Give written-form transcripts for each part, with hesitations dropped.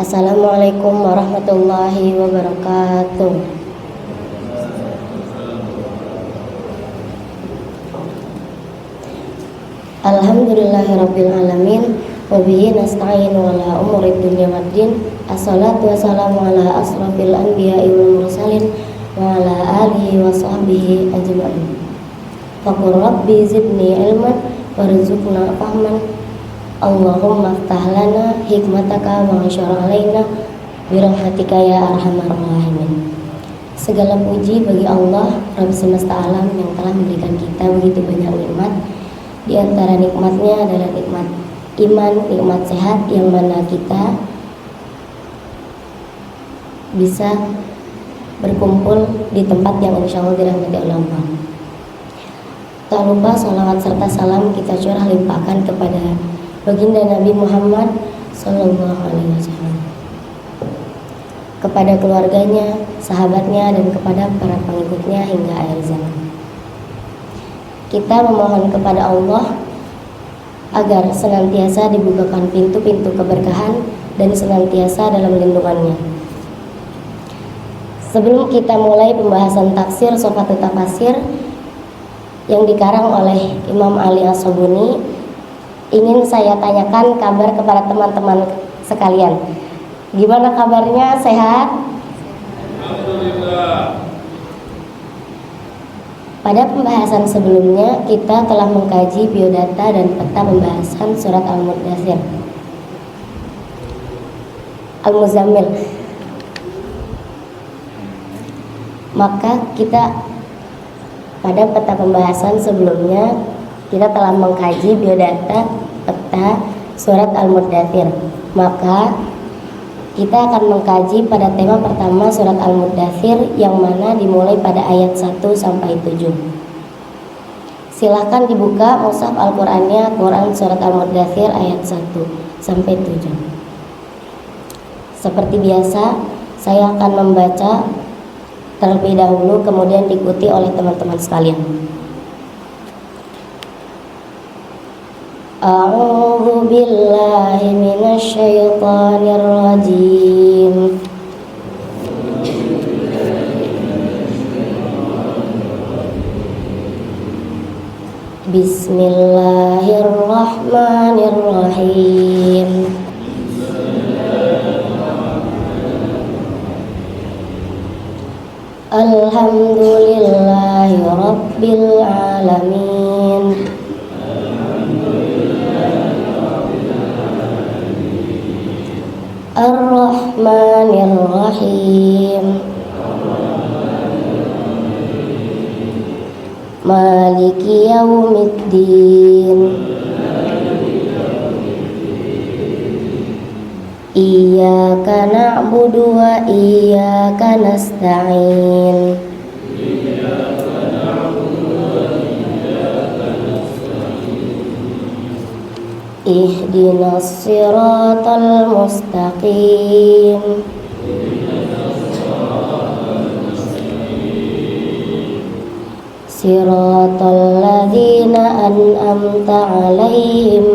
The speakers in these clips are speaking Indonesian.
Assalamualaikum warahmatullahi wabarakatuh. Alhamdulillahirabbil alamin wa bihi nasta'inu ala umuri dunya waddin. Assalatu wassalamu ala asrofil anbiya'i wal mursalin wa ala alihi wa sahbihi ajma'in. Faqur rabbi zidni ilman warzuqna fahman. Allahumma aftah lana hikmataka wa ansyur alaina birahmatika ya arhamar rahimin. Segala puji bagi Allah Rabb semesta alam yang telah memberikan kita begitu banyak nikmat. Di antara nikmatnya adalah nikmat iman, nikmat sehat, yang mana kita bisa berkumpul di tempat yang insya Allah dirahmati oleh Allah. Tak lupa salawat serta salam kita curah limpahkan kepada baginda Nabi Muhammad Sallallahu Alaihi Wasallam, kepada keluarganya, sahabatnya, dan kepada para pengikutnya hingga akhir zaman. Kita memohon kepada Allah agar senantiasa dibukakan pintu-pintu keberkahan dan senantiasa dalam lindungannya. Sebelum kita mulai pembahasan tafsir Sofatul Tafasir yang dikarang oleh Imam Ali As-Sobuni, ingin saya tanyakan kabar kepada teman-teman sekalian. Gimana kabarnya? Sehat? Alhamdulillah. Pada pembahasan sebelumnya kita telah mengkaji biodata dan peta pembahasan surat Al-Mudaththir, Al-Muzammil. Maka kita pada peta pembahasan sebelumnya kita telah mengkaji biodata peta surat Al-Mudaththir. Maka kita akan mengkaji pada tema pertama surat Al-Mudaththir, yang mana dimulai pada ayat 1 sampai 7. Silahkan dibuka mushaf Al-Qur'annya, Quran surat Al-Mudaththir ayat 1 sampai 7. Seperti biasa, saya akan membaca terlebih dahulu, kemudian diikuti oleh teman-teman sekalian. A'udzu billahi minasy syaithanir rajim. Bismillahirrahmanirrahim. Alhamdulillahi rabbil alamin. Ar-Rahmanir-Rahim. Maliki yaumiddin. Iyyaka na'budu wa iyyaka nasta'in. Ihdinas siratal mustaqim. Siratal ladzina an'amta 'alaihim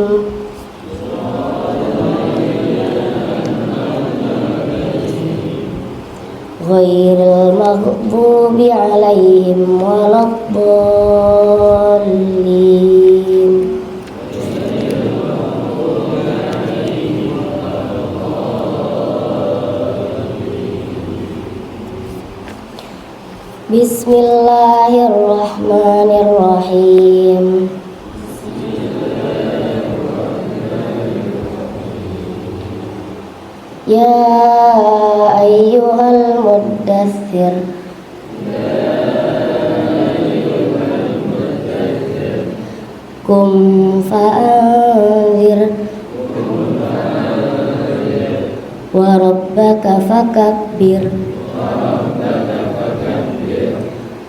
ghairil maghdubi 'alaihim waladdallin. Bismillahirrahmanirrahim. Ya ayyuhal muddaththir. Qum fa'anzir. Wa rabbaka fakabbir.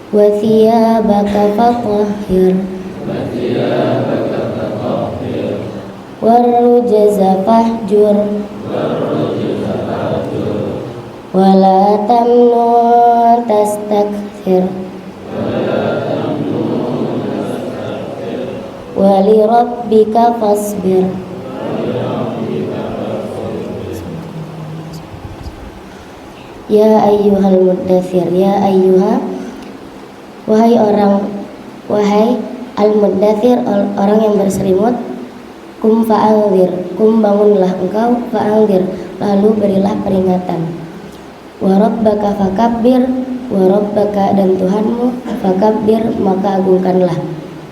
Wa thiyabaka fatahhir. Warrujza fahjur. Wala tamnun tastakthir. Wali rabbika fasbir. Ya ayyuhal muddathir, ya ayyuha, wahai al-muddathir, orang yang berselimut. Kum fa'anzir, kum bangunlah engkau, fa'anzir, lalu berilah peringatan. Wa rabbaka fakabbir, wa rabbaka dan Tuhanmu, fakabbir maka agungkanlah.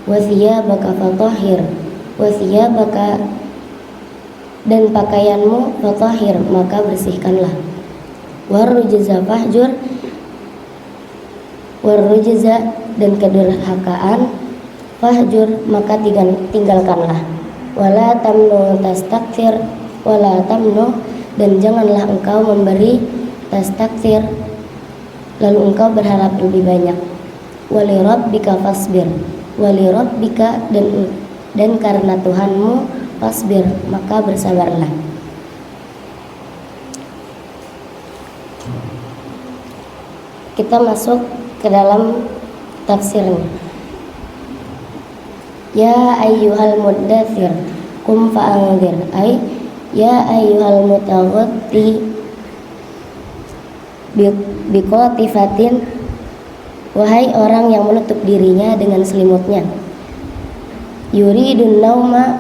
Wa thiyabaka fatahhir, wa thiyabaka dan pakaianmu, fatahhir maka bersihkanlah. Warrujza fahjur, warrujza dan kedurhakaan, fahjur maka tinggalkanlah. Wala tamnu tastakthir, wala tamnu dan janganlah engkau memberi, tastakthir lalu engkau berharap lebih banyak. Wali rabbika fasbir, wali rabbika dan karena Tuhanmu, fasbir maka bersabarlah. Kita masuk ke dalam tafsirnya. Ya ayyuhal muddathir, kum fa'anzir, ay ya ayyuhal mutaghatti biqatifatin, wahai orang yang menutup dirinya dengan selimutnya. Yuridun nauma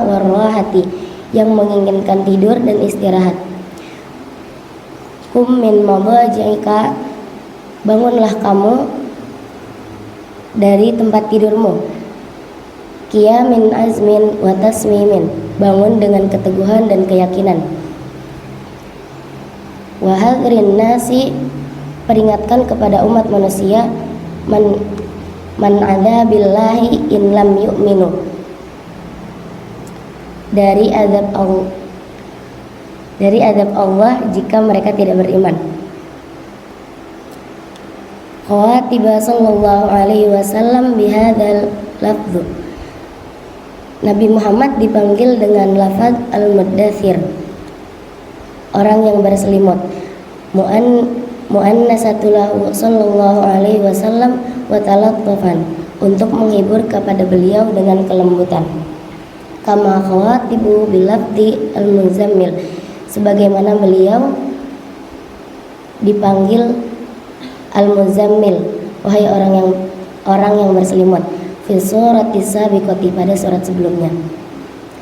warrahati, yang menginginkan tidur dan istirahat. Kum min madaji'ika, bangunlah kamu dari tempat tidurmu. Qiyamin azmin wa tasmimin, bangun dengan keteguhan dan keyakinan. Wa hadrin nasi, peringatkan kepada umat manusia, man adzabillahi in lam yu'minu, dari azab Allah jika mereka tidak beriman. Khawatiba sallallahu alaihi wasallam bihadzal lafdz, Nabi Muhammad dipanggil dengan lafaz al-muddathir, orang yang berselimut. Mu'annasatulahu sallallahu alaihi wasallam wa talattufan, untuk menghibur kepada beliau dengan kelembutan. Kama khawatibu bilafdi al-muzammil, sebagaimana beliau dipanggil al-muzammil, wahai orang yang berselimut, fi surati sabiqati, pada surat sebelumnya.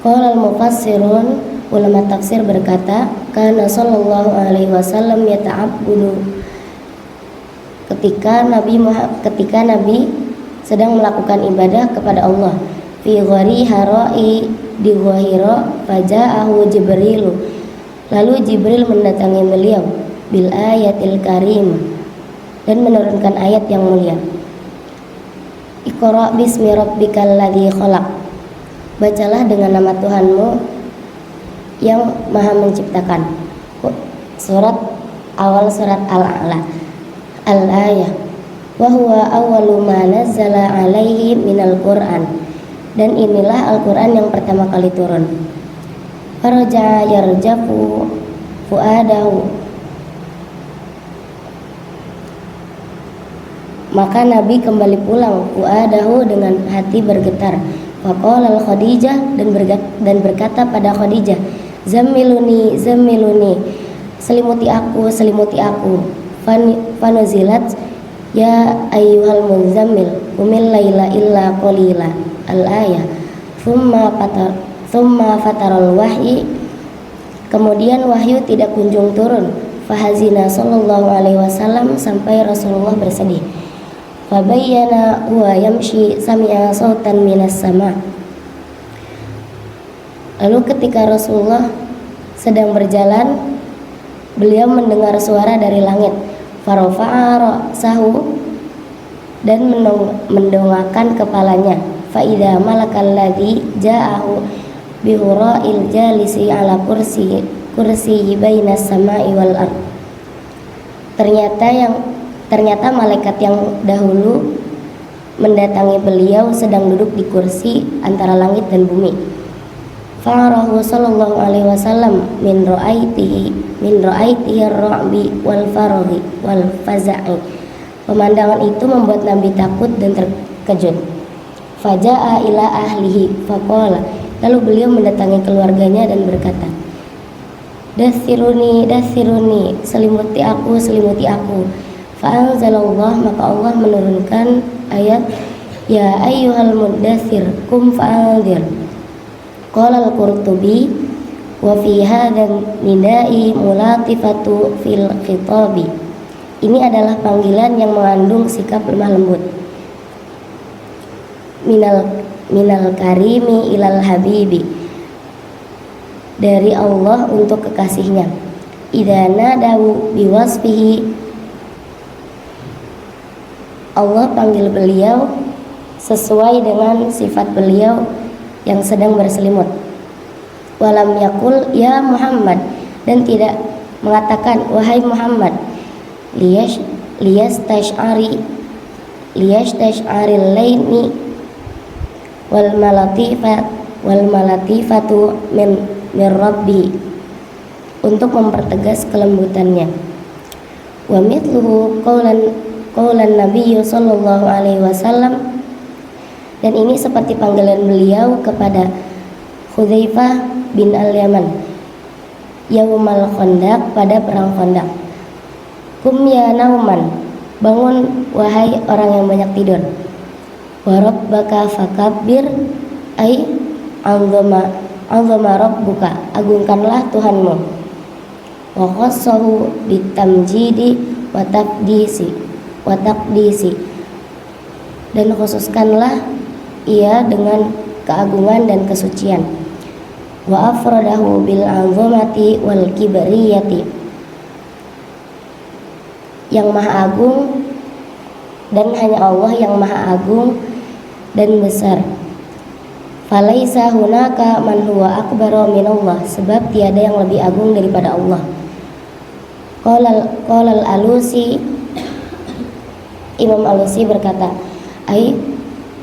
Qala al-mufassirun, ulama tafsir berkata, kana sallallahu alaihi wasallam yata'abbudu, ketika Nabi sedang melakukan ibadah kepada Allah, fi ghari harai, di gua Hira, faja'ahu Jibrilu, lalu Jibril mendatangi beliau, bil ayatil karim, dan menurunkan ayat yang mulia. Iqra bismi rabbikal ladzi khalaq, bacalah dengan nama Tuhanmu yang maha menciptakan. Awal surat Al-A'la, al-ayah. Wa huwa awwalu ma nazzala alaihi minal Qur'an, dan inilah Al-Qur'an yang pertama kali turun. Faraja yarjafu fuadahu, maka Nabi kembali pulang, fuadahu dengan hati bergetar. Faqala al-Khadijah, dan berkata pada Khadijah, zammiluni zammiluni, selimuti aku selimuti aku. Fanuzilat ya ayyuhal muzammil qumil laila illa qalila, al-ayah. Thumma fataral wahyi, kemudian wahyu tidak kunjung turun. Fahazina sallallahu alaihi wasallam, sampai Rasulullah bersedih. Fabayyana huwa yamshi sami'a sautan minas sama, lalu ketika Rasulullah sedang berjalan, beliau mendengar suara dari langit. Farafa'a ra'sahu, dan mendongakkan kepalanya. Fa'idha malakal ladzi ja'ahu bihura'il jalisi ala kursi bainas sama'i wal ard, ternyata malaikat yang dahulu mendatangi beliau sedang duduk di kursi antara langit dan bumi. Fa'arahu sallallahu alaihi wasallam min ra'aitihi ar-ra'bi wal faraghi wal faza'i, pemandangan itu membuat Nabi takut dan terkejut. Faja'a ila ahlihi faqala, lalu beliau mendatangi keluarganya dan berkata, Dathiruni, dathiruni, selimuti aku, selimuti aku. Fa'anzalallah, maka Allah menurunkan ayat ya ayyuhal muddathir kum fa'anzir. Qala al-Qurtubi wa fi hadzal nidai mulatifatu fil khitabi. Ini adalah panggilan yang mengandung sikap lemah lembut. Minal karimi ilal habibi, dari Allah untuk kekasihnya. Idza nadahu biwasfihi, Allah panggil beliau sesuai dengan sifat beliau yang sedang berselimut. Walam yakul ya Muhammad, dan tidak mengatakan wahai Muhammad. Liyastash'aril laini wal malatifatu min rabbi, untuk mempertegas kelembutannya. Wa mithluhu qaulan Nabi sallallahu alaihi wasallam, dan ini seperti panggilan beliau kepada Hudzaifah bin al-Yaman yaumal Khandaq, pada perang Khandaq. Kum ya nauman, bangun wahai orang yang banyak tidur. Wa rabbaka fakabbir, ay azama rabbuka, agungkanlah Tuhanmu. Wa khassahu bitamjidi wa taqdisi, dan khususkanlah ia dengan keagungan dan kesucian. Wa afradahu bil azamati wal kibriyati, yang maha agung, dan hanya Allah yang maha agung dan besar. Falaisa hunaka man huwa akbaru minallah, sebab tiada yang lebih agung daripada Allah. Qala al-Alusi, Imam Alusi berkata, ai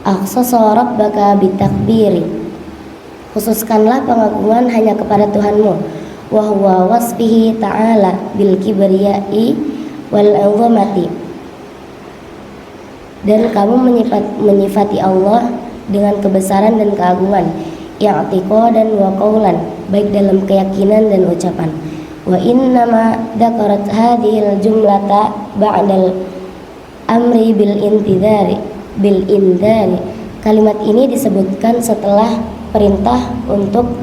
akhsasa rabbaka bitakbiri, khususkanlah pengagungan hanya kepada Tuhanmu. Wa huwa wasfihi ta'ala bil kibriyai wal azamati, dan kamu menyifati Allah dengan kebesaran dan keagungan. I'tiqadan wa qaulan, baik dalam keyakinan dan ucapan. Wa innama dzakarat hadhil jumlata ba'dal amri bil indari. Kalimat ini disebutkan setelah perintah untuk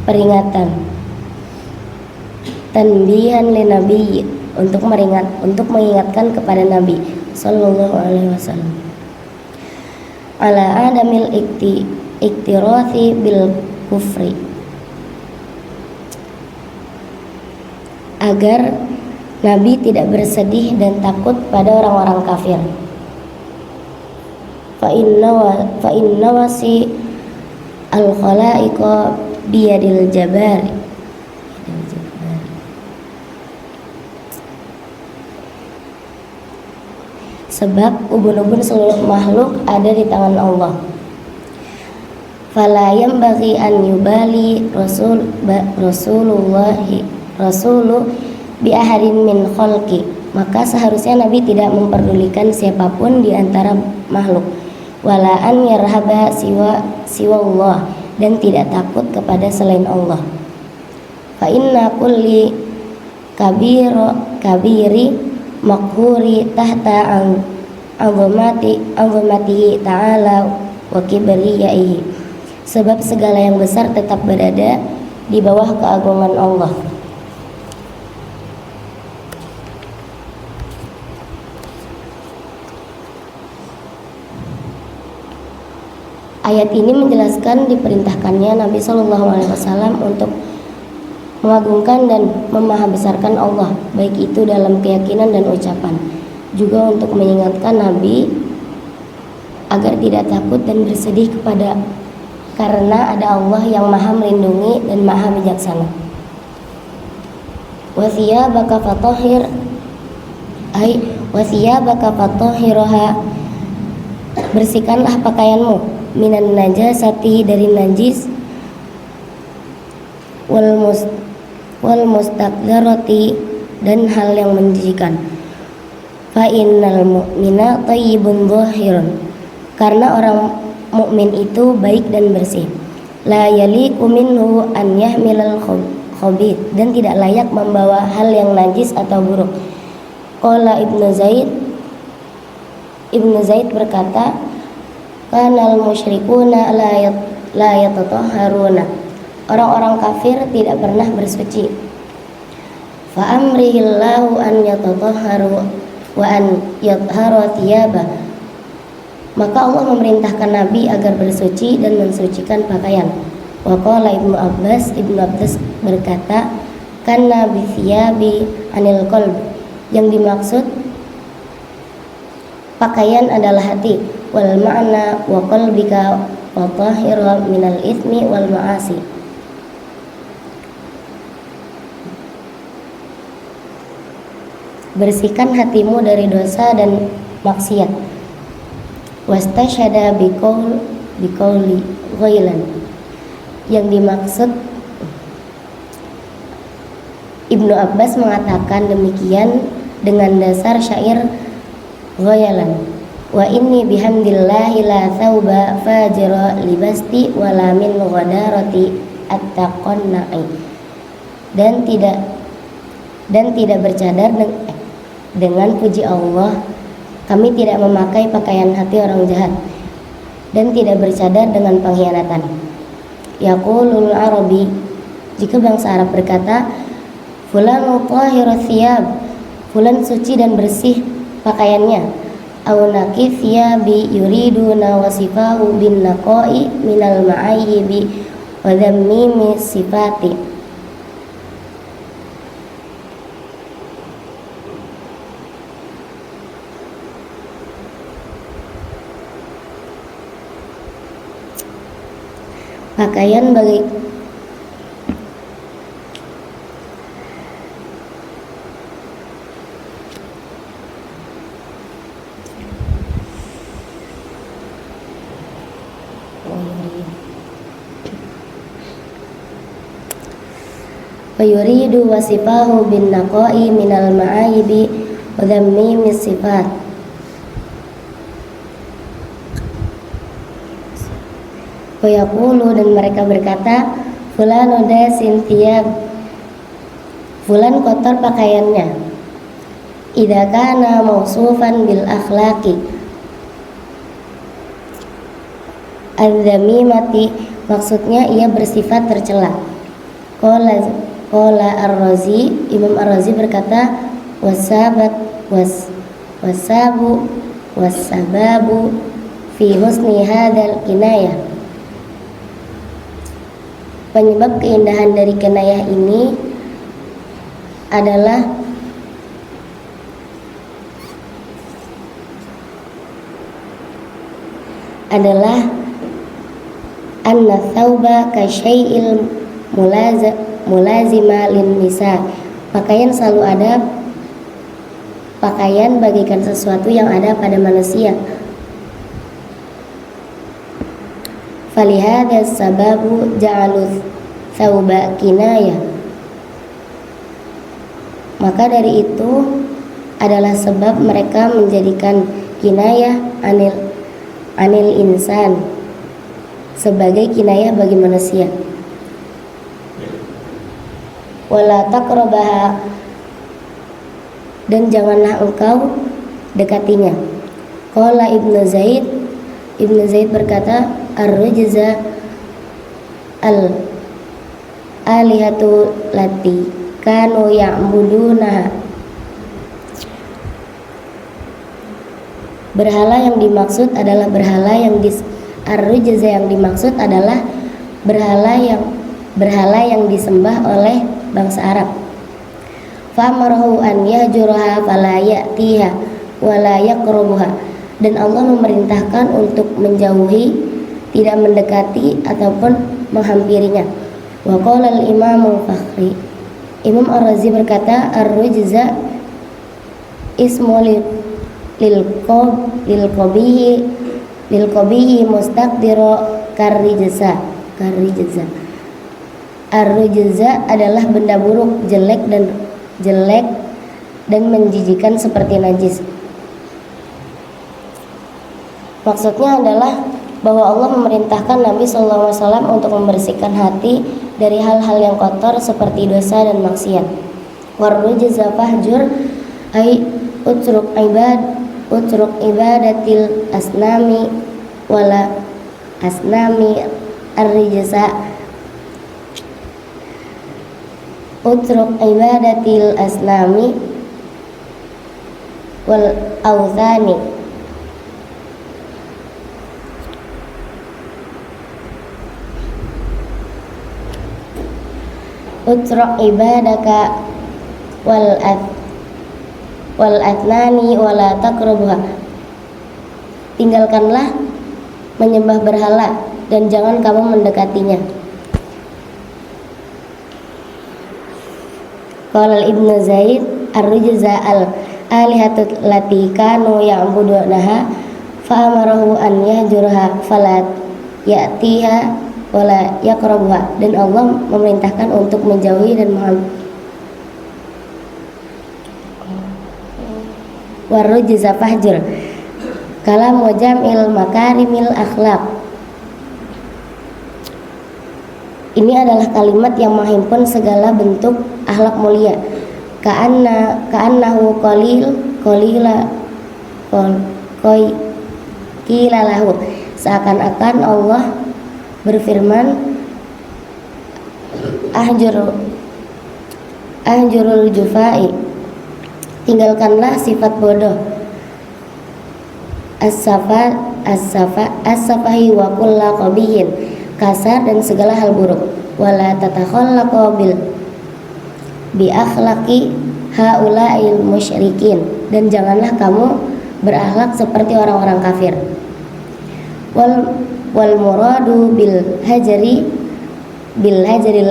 peringatan. Tanbihan lin nabi, untuk mengingatkan kepada Nabi sallallahu alaihi wasallam. Ala adamil iktirathi bil kufri, agar Nabi tidak bersedih dan takut pada orang-orang kafir. Fa inna wasi al khalaiqa biyadil jabari, sebab ubun-ubun seluruh makhluk ada di tangan Allah. Fala yanbaghi an yubali rasulu bi ahadin min khalqi, maka seharusnya Nabi tidak memperdulikan siapapun di antara makhluk. Wala an yarhaba siwa Allah, dan tidak takut kepada selain Allah. Fa inna kulli kabiri makhuri tahta azamatihi ta'ala wa kibriyaihi, sebab segala yang besar tetap berada di bawah keagungan Allah. Ayat ini menjelaskan diperintahkannya Nabi SAW untuk mengagungkan dan memahabesarkan Allah, baik itu dalam keyakinan dan ucapan. Juga untuk mengingatkan Nabi agar tidak takut dan bersedih karena ada Allah yang maha melindungi dan maha bijaksana. Wa thiyabaka fatahhir, ay wa thiyabaka fatahhirha, bersihkanlah pakaianmu, minan najasati, dari najis, wal mustaqdarati, dan hal yang menjijikan. Fa innal mu'mina thayyibun dhahirun, karena orang mukmin itu baik dan bersih. La yaliqu minhu an yahmilal khabith, dan tidak layak membawa hal yang najis atau buruk. Qala Ibnu Zaid berkata, kanal musyrikuna la yatatahharuna, orang-orang kafir tidak pernah bersuci. Fa amrihillahu an yatatahharu wa an yathhara thiyabah, maka Allah memerintahkan Nabi agar bersuci dan mensucikan pakaian. Wa qala Ibnu Abbas berkata, kana bi thiyabi anil qalb, yang dimaksud pakaian adalah hati. Wal ma'na wa qalbika wa tahira minal itsmi wal ma'asi, bersihkan hatimu dari dosa dan maksiat. Wastasyhada biqauli ghailan, yang dimaksud Ibnu Abbas mengatakan demikian dengan dasar syair ghailan, wa inni bihamdillahi la thawba fajira libasti wala min ghadarati attaqanna'i, dan tidak bercadar dengan puji Allah, kami tidak memakai pakaian hati orang jahat, dan tidak bercadar dengan pengkhianatan. Yaqulul Arabi, jika bangsa Arab berkata, fulanu tahiru thiyab, fulan suci dan bersih pakaiannya. Au naqi thiyabi yuriduna wasifahu bin naqai minal ma'ayyibi wa dhammimi sifati. Pakaian bagi wa yuridu wasifahu bin naqai minal ma'ayibi wa dhammimi sifat. Wa yaqulu, dan mereka berkata, fulanu dasin thiyab, fulan kotor pakaiannya. Idza kana mausufan bil akhlaqi adzamimati, maksudnya ia bersifat tercela. Qala Ar-Razi, Imam Ar-Razi berkata, wasababu fi husni hadzal kinayah, penyebab keindahan dari kinayah ini adalah anna thawba ka syai'il mulazima lin nisa, pakaian selalu ada, pakaian bagikan sesuatu yang ada pada manusia. Falihada sababu ja'alu thawba kinayah, maka dari itu adalah sebab mereka menjadikan kinayah anil insan sebagai kinayah bagi manusia. Wala taqrabaha, dan janganlah engkau dekatinya. Qala Ibnu Zaid berkata, ar-rujza al-alihatu lati kanu ya'budunaha, berhala yang dimaksud adalah berhala yang ar-rujza yang dimaksud adalah berhala yang disembah oleh bangsa Arab. Fa'amarahu an yahjuraha fala ya'tiha wa la yaqrabuha, dan Allah memerintahkan untuk menjauhi, tidak mendekati ataupun menghampirinya. Wa qala al-Imam Fakhri, Imam Ar-Razi berkata, ar-rujza ismu lil qabihi mustaqdiru karrijza. Ar-rujza adalah benda buruk, jelek dan menjijikan seperti najis. Maksudnya adalah bahwa Allah memerintahkan Nabi SAW untuk membersihkan hati dari hal-hal yang kotor seperti dosa dan maksiat. Warrujza fahjur ay utruk ibadatil asnami wala asnami ar-rijsa utruk ibadatil asnami wal awthani utruk ibadaka wal athnani wala taqrabuha. Tinggalkanlah menyembah berhala dan jangan kamu mendekatinya. Qala Ibnu Zaid ar-rujza al-alihatu lati kanu ya'budunaha fa amarahu an yahjurha fala ya'tiha wala yaqrabuha. Dan Allah memerintahkan untuk menjauhi dan warrujza fahjur kalam jamil makarimil akhlaq. Ini adalah kalimat yang menghimpun segala bentuk akhlak mulia. Ka'annahu qila lahu, seakan-akan Allah berfirman, ahjurul jufai, tinggalkanlah sifat bodoh, as-safahi wa kulla qabihin, kasar dan segala hal buruk, wala tatakhallaqu bi akhlaqi haula'il musyrikin, dan janganlah kamu berakhlak seperti orang-orang kafir. Wal muradu bil hajril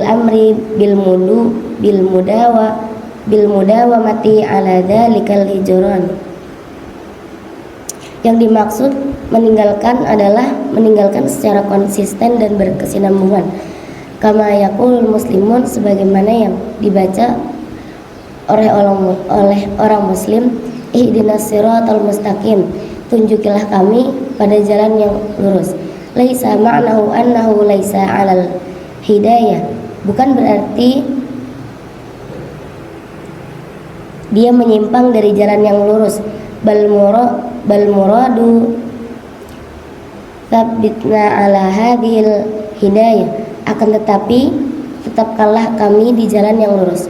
amri bil mudawamati ala dzalikal hijran. Yang dimaksud meninggalkan adalah meninggalkan secara konsisten dan berkesinambungan. Kama yaqulul muslimun, sebagaimana yang dibaca oleh orang muslim, ihdinas siratal mustaqim, tunjukilah kami pada jalan yang lurus. Laisa ma'nahu annahu laisa 'alal hidayah, bukan berarti dia menyimpang dari jalan yang lurus. Bal muradu tsabbitna ala hadhil hidayah, akan tetapi tetapkanlah kami di jalan yang lurus.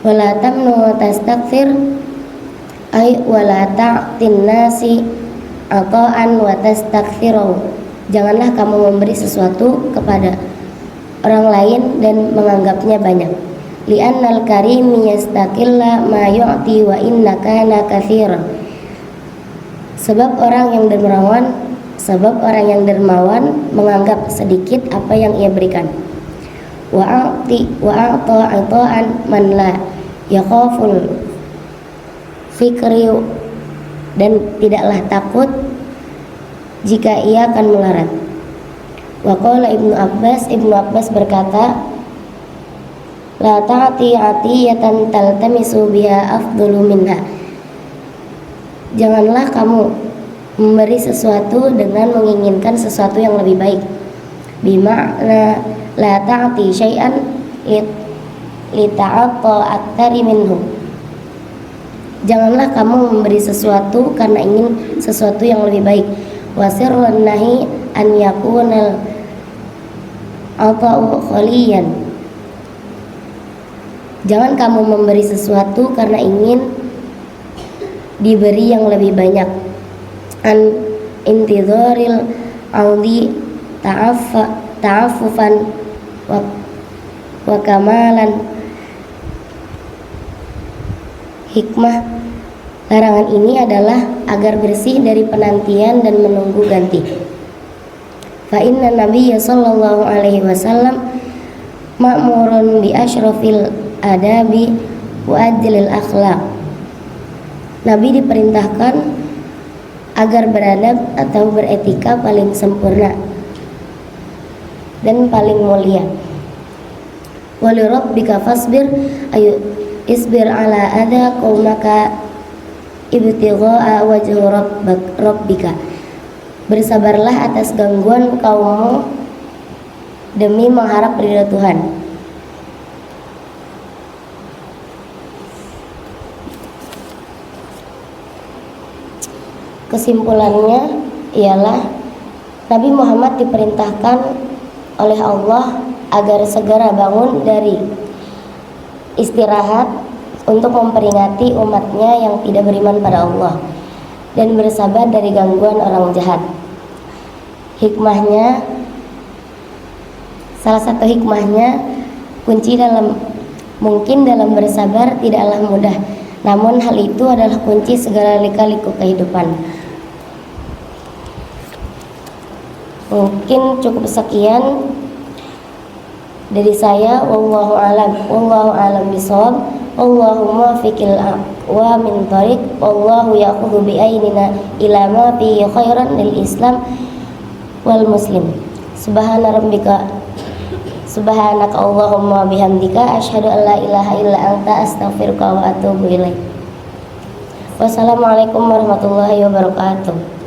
Wala tamnu tastakfir ay wala ta'tin nasi ata'an wa tastakfiru, janganlah kamu memberi sesuatu kepada orang lain dan menganggapnya banyak. Li'annal karimi yastaqilla ma yu'ti wa inna kana katsiran, sebab orang yang dermawan menganggap sedikit apa yang ia berikan. Wa'ata ata'an man la yakhaful fikri, dan tidaklah takut jika ia akan melarat. Wa qala Ibnu Abbas berkata, la ta'ati atiyatan taltamisu biha afdalu minha, janganlah kamu memberi sesuatu dengan menginginkan sesuatu yang lebih baik. Bima'na la ta'ti syai'an li ta'atta aktsari minhu, janganlah kamu memberi sesuatu karena ingin sesuatu yang lebih baik. Wasirrun nahi an yakunal ata'u khaliyan, jangan kamu memberi sesuatu karena ingin diberi yang lebih banyak. An intidharil audi ta'affufan wa kamalan hikmah. Larangan ini adalah agar bersih dari penantian dan menunggu ganti. Fa inna nabiyya sallallahu alaihi wasallam ma'murun bi asyrafil adabi wa ajlil akhlaq. Nabi diperintahkan agar beradab atau beretika paling sempurna dan paling mulia. Wa li rabbika fasbir ayu isbir ala adha qaumaka ibtigha'a wajhi rabbika, bersabarlah atas gangguan kaummu demi mengharap ridha Tuhan. Kesimpulannya ialah Nabi Muhammad diperintahkan oleh Allah agar segera bangun dari istirahat untuk memperingati umatnya yang tidak beriman pada Allah dan bersabar dari gangguan orang jahat. Hikmahnya, salah satu hikmahnya, kunci mungkin dalam bersabar tidaklah mudah, namun hal itu adalah kunci segala lika-liku kehidupan. Mungkin cukup sekian dari saya. Wallahu alam bishawab. Allahumma muwaffiqil aqwa min thariq. Wallahu ya'khudhu bi aynina ila ma fihi khairan lil Islam wal muslim. Subhanaka Allahumma bihamdika asyhadu an la ilaha illa anta astaghfiruka wa atubu ilaik. Wassalamualaikum warahmatullahi wabarakatuh.